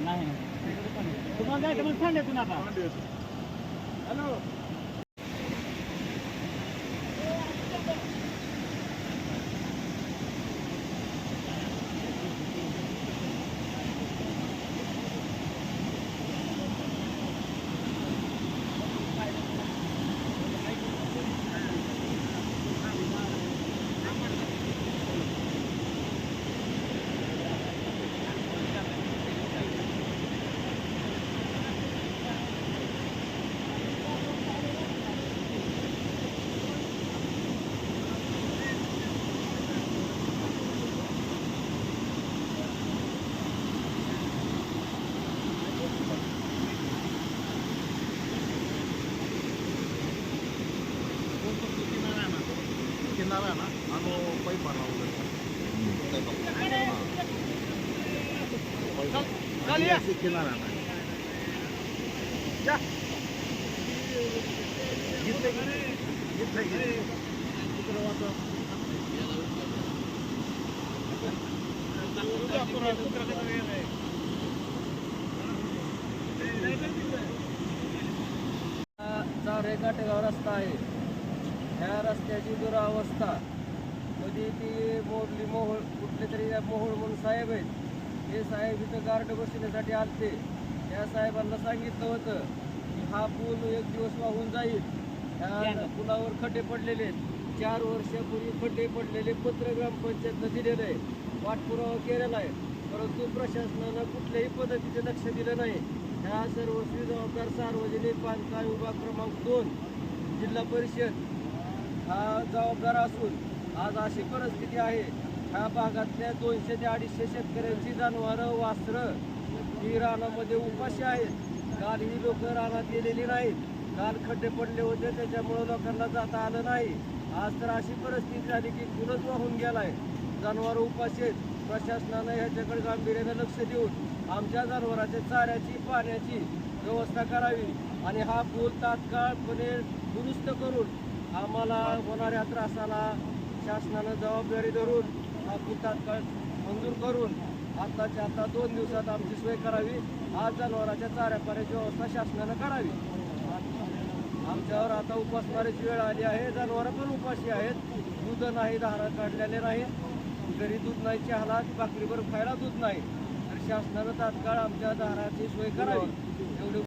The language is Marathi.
नाही तुम्हाला जायचं मग सांगायचं आता. हॅलो किनारा आहे ना पाईप मारला वगैरे किनारा ना रेगाटेगाव रस्ता आहे. ह्या रस्त्याची दुरावस्था मध्ये ती मोडली मोहोळ कुठले तरी मोहोळ म्हणून साहेब आहेत. हे साहेब इथं गार्ड बसवण्यासाठी आलते. त्या साहेबांना सांगितलं होतं की हा पूल एक दिवस वाहून जाईल. ह्या पुलावर खड्डे पडलेले आहेत. 4 वर्षापूर्वी खड्डे पडलेले पत्र ग्रामपंचायतनं दिलेलं आहे. पाठपुरावा केलेला आहे. परंतु प्रशासनानं कुठल्याही पद्धतीचे लक्ष दिलं नाही. ह्या सर्वस्वी जबाबदार सार्वजनिक बांधकाम विभाग क्रमांक 2 जिल्हा परिषद हा जबाबदार असून आज अशी परिस्थिती आहे. ह्या भागातल्या 200 ते 250 शेतकऱ्यांची जनावरं वासरं ही रानामध्ये उपाशी आहेत. काल ही लोक रानात गेलेली नाहीत. काल खड्डे पडले होते त्याच्यामुळं लोकांना जाता आलं नाही. आज तर अशी परिस्थिती झाली की पूलच वाहून गेलाय. जनावरं उपाशी आहेत. प्रशासनानं ह्याच्याकडे गांभीर्यानं लक्ष देऊन आमच्या जनावरांच्या चाऱ्याची पाण्याची व्यवस्था करावी आणि हा पूल तात्काळपणे दुरुस्त करून आम्हाला होणाऱ्या त्रासाला शासनानं जबाबदारी धरून हा पूल तात्काळ मंजूर करून आत्ताच्या आता 2 दिवसात आमची सोय करावी. आज जनावरांच्या चाऱ्या पाण्याची व्यवस्था शासनानं करावी. आमच्यावर आता उपासमारीची वेळ आली आहे. जनावरं पण उपाशी आहेत. दूध नाही, धारा काढलेले नाहीत. घरी दूध नाही, चहाला भाकरीवर खायला दूध नाही. तर शासनानं तात्काळ आमच्या धाराची सोय करावी.